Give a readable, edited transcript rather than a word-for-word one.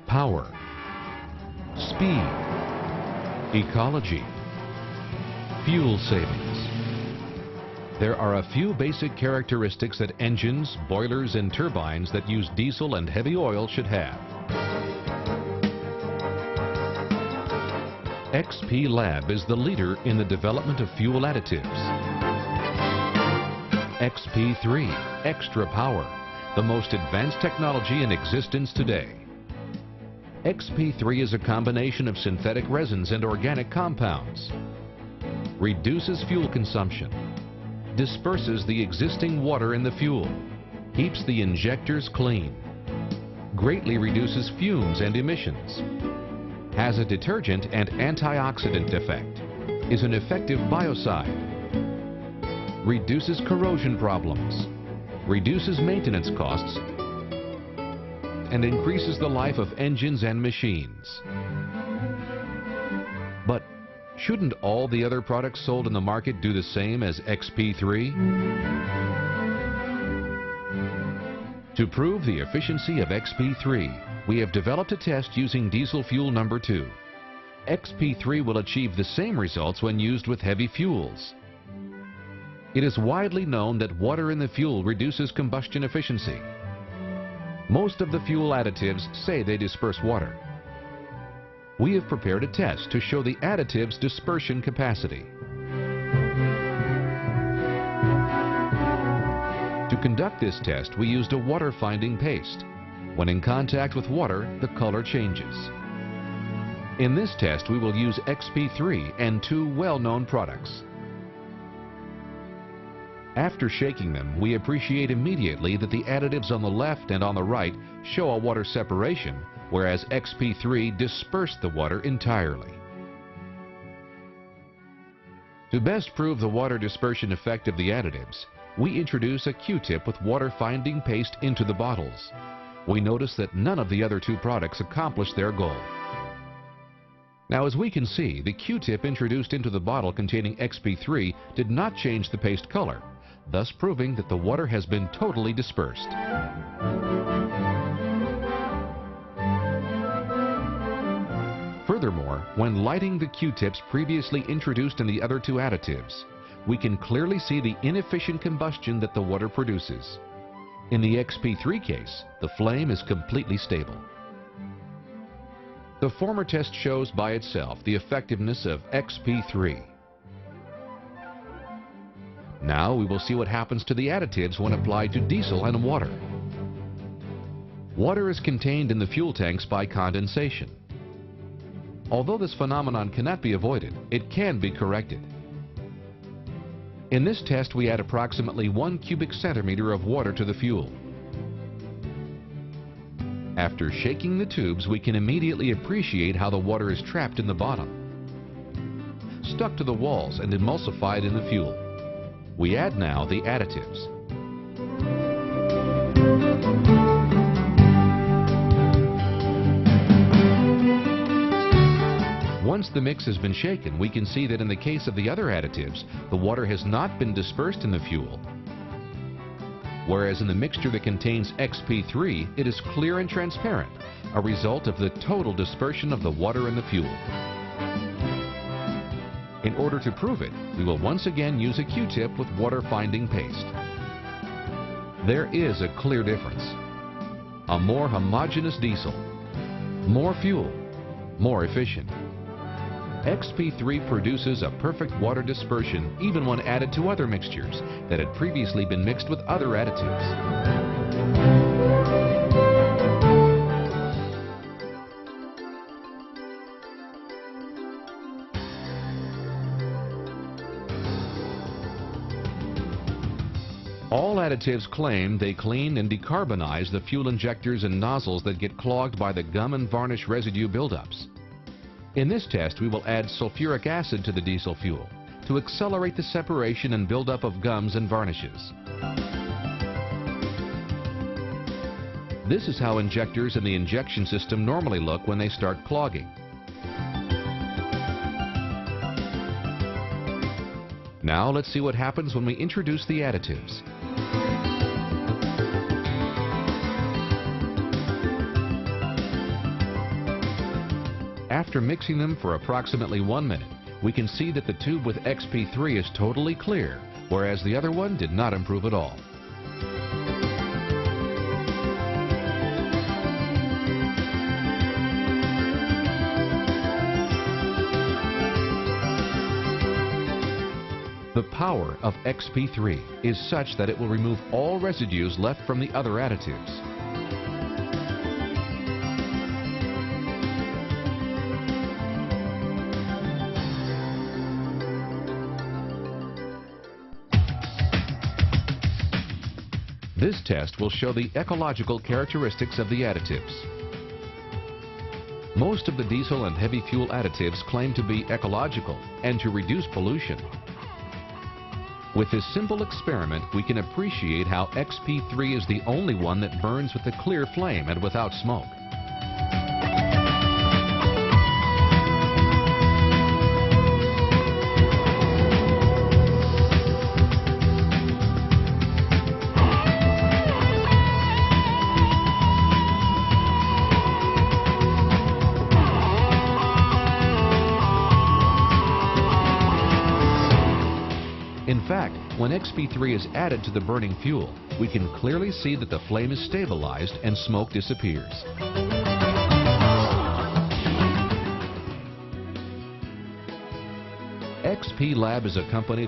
power, speed, ecology, fuel savings. There are a few basic characteristics that engines, boilers, and turbines that use diesel and heavy oil should have. XP Lab is the leader in the development of fuel additives. XP3, Extra Power, the most advanced technology in existence today. XP3 is a combination of synthetic resins and organic compounds. Reduces fuel consumption. Disperses the existing water in the fuel. Keeps the injectors clean. Greatly reduces fumes and emissions. Has a detergent and antioxidant effect. Is an effective biocide. Reduces corrosion problems. Reduces maintenance costs. And increases the life of engines and machines. But shouldn't all the other products sold in the market do the same as XP3? To prove the efficiency of XP3, we have developed a test using diesel fuel number 2. XP3 will achieve the same results when used with heavy fuels. It is widely known that water in the fuel reduces combustion efficiency. Most of the fuel additives say they disperse water. We have prepared a test to show the additive's dispersion capacity. To conduct this test, we used a water-finding paste. When in contact with water, the color changes. In this test, we will use XP3 and 2 well-known products. After shaking them, we appreciate immediately that the additives on the left and on the right show a water separation, whereas XP3 dispersed the water entirely. To best prove the water dispersion effect of the additives, we introduce a Q-tip with water-finding paste into the bottles. We notice that none of the other 2 products accomplished their goal. Now, as we can see, the Q-tip introduced into the bottle containing XP3 did not change the paste color, thus proving that the water has been totally dispersed. Furthermore, when lighting the Q-tips previously introduced in the other 2 additives, we can clearly see the inefficient combustion that the water produces. In the XP3 case, the flame is completely stable. The former test shows by itself the effectiveness of XP3. Now we will see what happens to the additives when applied to diesel and water. Water is contained in the fuel tanks by condensation. Although this phenomenon cannot be avoided, it can be corrected. In this test, we add approximately 1 cubic centimeter of water to the fuel. After shaking the tubes, we can immediately appreciate how the water is trapped in the bottom, stuck to the walls and emulsified in the fuel. We add now the additives. Once the mix has been shaken, we can see that in the case of the other additives, the water has not been dispersed in the fuel. Whereas in the mixture that contains XP3, it is clear and transparent, a result of the total dispersion of the water in the fuel. In order to prove it, we will once again use a Q-tip with water-finding paste. There is a clear difference. A more homogeneous diesel, more fuel, more efficient. XP3 produces a perfect water dispersion even when added to other mixtures that had previously been mixed with other additives. All additives claim they clean and decarbonize the fuel injectors and nozzles that get clogged by the gum and varnish residue buildups. In this test, we will add sulfuric acid to the diesel fuel to accelerate the separation and buildup of gums and varnishes. This is how injectors in the injection system normally look when they start clogging. Now let's see what happens when we introduce the additives. After mixing them for approximately 1 minute, we can see that the tube with XP3 is totally clear, whereas the other one did not improve at all. The power of XP3 is such that it will remove all residues left from the other additives. This test will show the ecological characteristics of the additives. Most of the diesel and heavy fuel additives claim to be ecological and to reduce pollution. With this simple experiment, we can appreciate how XP3 is the only one that burns with a clear flame and without smoke. In fact, when XP3 is added to the burning fuel, we can clearly see that the flame is stabilized and smoke disappears. XP Lab is a company that